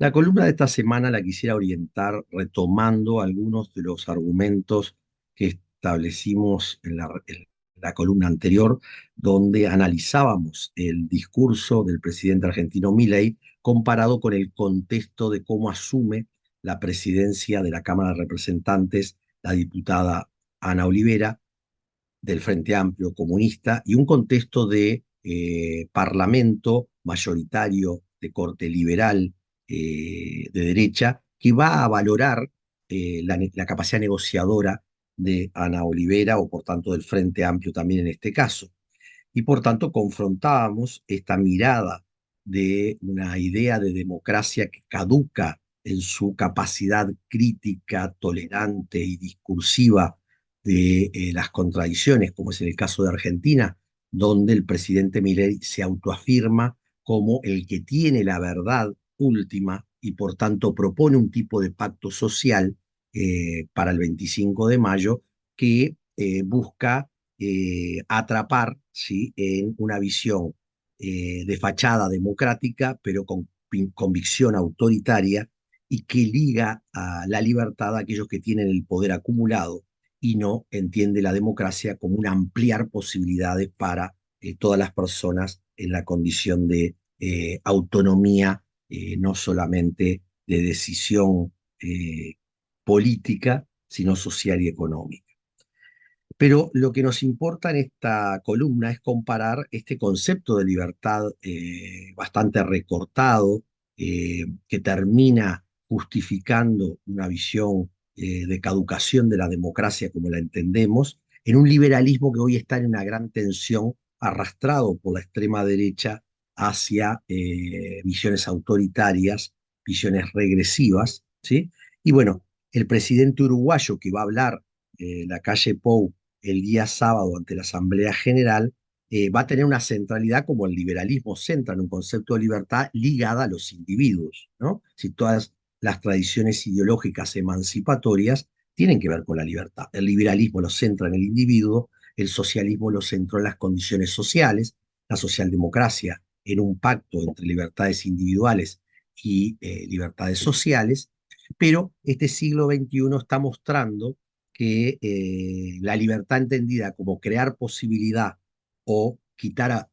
La columna de esta semana la quisiera orientar retomando algunos de los argumentos que establecimos en la columna anterior, donde analizábamos el discurso del presidente argentino Milei comparado con el contexto de cómo asume la presidencia de la Cámara de Representantes la diputada Ana Olivera del Frente Amplio Comunista y un contexto de parlamento mayoritario de corte liberal de derecha que va a valorar la capacidad negociadora de Ana Olivera o por tanto del Frente Amplio también en este caso. Y por tanto confrontábamos esta mirada de una idea de democracia que caduca en su capacidad crítica, tolerante y discursiva de las contradicciones, como es en el caso de Argentina, donde el presidente Milei se autoafirma como el que tiene la verdad última y por tanto propone un tipo de pacto social para el 25 de mayo que busca atrapar, ¿sí?, en una visión de fachada democrática, pero con convicción autoritaria y que liga a la libertad a aquellos que tienen el poder acumulado y no entiende la democracia como un ampliar posibilidades para todas las personas en la condición de autonomía, no solamente de decisión política, sino social y económica. Pero lo que nos importa en esta columna es comparar este concepto de libertad bastante recortado, que termina justificando una visión de caducación de la democracia como la entendemos, en un liberalismo que hoy está en una gran tensión, arrastrado por la extrema derecha hacia visiones autoritarias, visiones regresivas, ¿sí? Y bueno, el presidente uruguayo que va a hablar, la calle Pou, el día sábado ante la Asamblea General, va a tener una centralidad como el liberalismo centra en un concepto de libertad ligada a los individuos, ¿no? Si todas las tradiciones ideológicas emancipatorias tienen que ver con la libertad. El liberalismo lo centra en el individuo, el socialismo lo centró en las condiciones sociales, la socialdemocracia en un pacto entre libertades individuales y libertades sociales, pero este siglo XXI está mostrando que la libertad entendida como crear posibilidad o quitar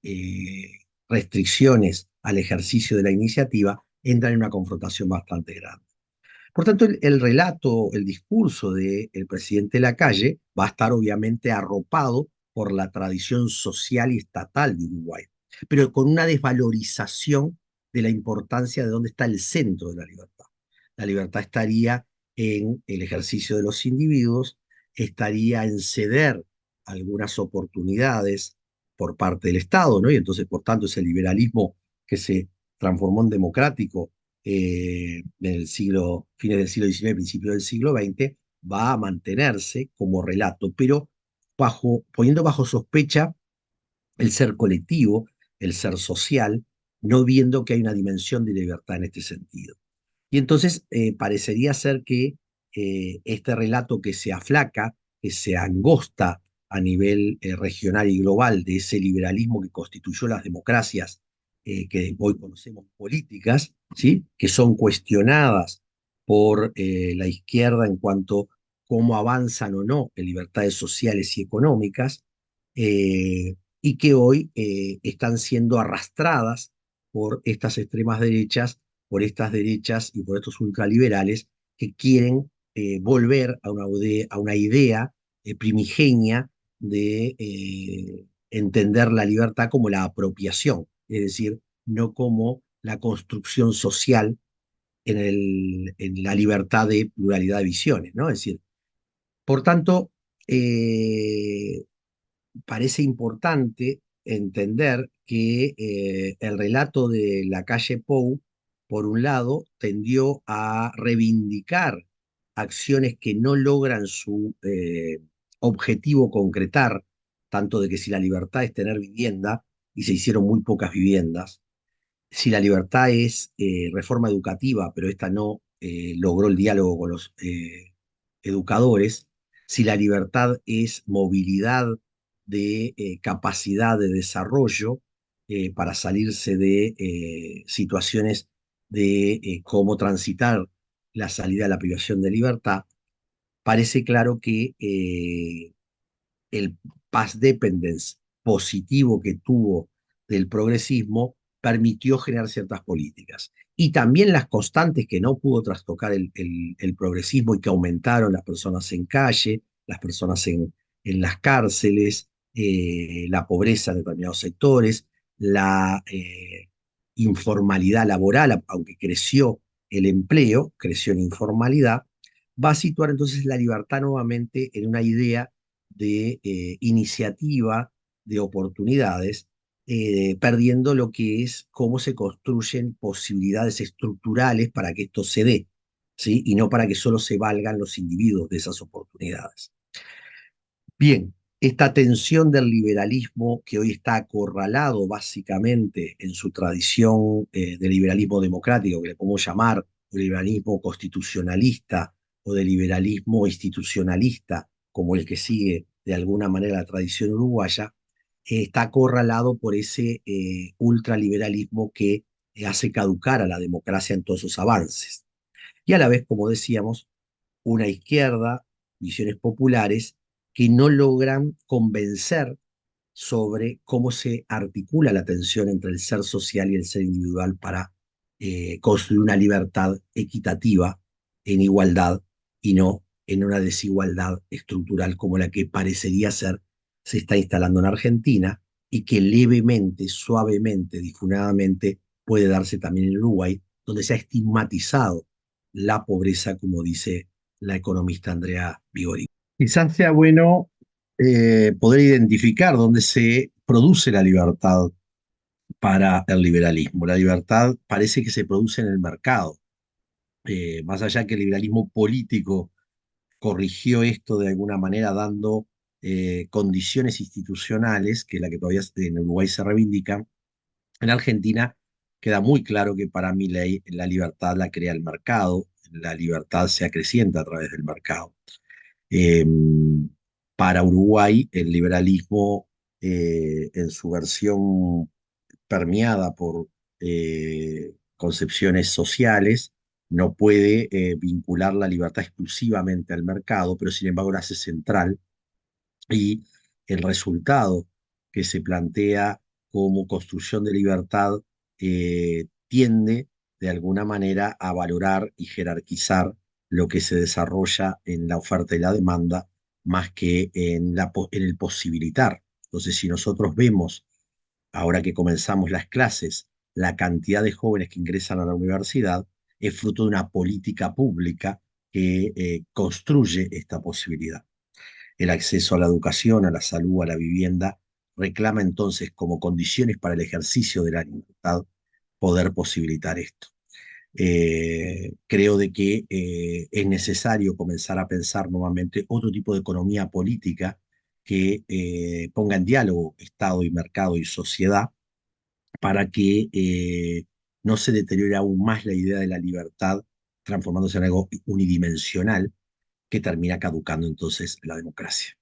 restricciones al ejercicio de la iniciativa entra en una confrontación bastante grande. Por tanto, el relato, el discurso del presidente Lacalle va a estar obviamente arropado por la tradición social y estatal de Uruguay, pero con una desvalorización de la importancia de dónde está el centro de la libertad. La libertad estaría en el ejercicio de los individuos, estaría en ceder algunas oportunidades por parte del Estado, ¿no? Y entonces, por tanto, ese liberalismo que se transformó en democrático en el siglo, fines del siglo XIX, principios del siglo XX, va a mantenerse como relato, pero poniendo bajo sospecha el ser colectivo, el ser social, no viendo que hay una dimensión de libertad en este sentido. Y entonces parecería ser que este relato que se aflaca, que se angosta a nivel regional y global de ese liberalismo que constituyó las democracias que hoy conocemos políticas, ¿sí?, que son cuestionadas por la izquierda en cuanto a cómo avanzan o no en libertades sociales y económicas, y que hoy están siendo arrastradas por estas extremas derechas, por estas derechas y por estos ultraliberales que quieren volver a una idea primigenia de entender la libertad como la apropiación, es decir, no como la construcción social en la libertad de pluralidad de visiones, ¿no? Es decir, por tanto, eh, parece importante entender que el relato de la calle Pou, por un lado, tendió a reivindicar acciones que no logran su objetivo concretar, tanto de que si la libertad es tener vivienda, y se hicieron muy pocas viviendas, si la libertad es reforma educativa, pero esta no logró el diálogo con los educadores, si la libertad es movilidad de capacidad de desarrollo para salirse de situaciones de cómo transitar la salida a la privación de libertad, parece claro que el past dependence positivo que tuvo del progresismo permitió generar ciertas políticas. Y también las constantes que no pudo trastocar el progresismo y que aumentaron las personas en calle, las personas en las cárceles, la pobreza en determinados sectores, la informalidad laboral, aunque creció el empleo, creció en informalidad, va a situar entonces la libertad nuevamente en una idea de iniciativa, de oportunidades, perdiendo lo que es cómo se construyen posibilidades estructurales para que esto se dé, ¿sí? Y no para que solo se valgan los individuos de esas oportunidades. Bien, esta tensión del liberalismo que hoy está acorralado básicamente en su tradición de liberalismo democrático, que le podemos llamar de liberalismo constitucionalista o de liberalismo institucionalista, como el que sigue de alguna manera la tradición uruguaya, está acorralado por ese ultraliberalismo que hace caducar a la democracia en todos sus avances. Y a la vez, como decíamos, una izquierda, visiones populares, que no logran convencer sobre cómo se articula la tensión entre el ser social y el ser individual para construir una libertad equitativa en igualdad y no en una desigualdad estructural como la que parecería ser se está instalando en Argentina y que levemente, suavemente, difuminadamente puede darse también en Uruguay, donde se ha estigmatizado la pobreza, como dice la economista Andrea Vigori. Quizás sea bueno poder identificar dónde se produce la libertad para el liberalismo. La libertad parece que se produce en el mercado. Más allá que el liberalismo político corrigió esto de alguna manera dando condiciones institucionales, que es la que todavía en Uruguay se reivindican, en Argentina queda muy claro que para mi ley la libertad la crea el mercado, la libertad se acrecienta a través del mercado. Eh, para Uruguay, el liberalismo en su versión permeada por concepciones sociales no puede vincular la libertad exclusivamente al mercado, pero sin embargo la hace central y el resultado que se plantea como construcción de libertad tiende de alguna manera a valorar y jerarquizar lo que se desarrolla en la oferta y la demanda más que en el posibilitar. Entonces, si nosotros vemos, ahora que comenzamos las clases, la cantidad de jóvenes que ingresan a la universidad, es fruto de una política pública que construye esta posibilidad. El acceso a la educación, a la salud, a la vivienda, reclama entonces como condiciones para el ejercicio de la libertad poder posibilitar esto. Creo de que es necesario comenzar a pensar nuevamente otro tipo de economía política que ponga en diálogo Estado y mercado y sociedad para que no se deteriore aún más la idea de la libertad transformándose en algo unidimensional que termina caducando entonces la democracia.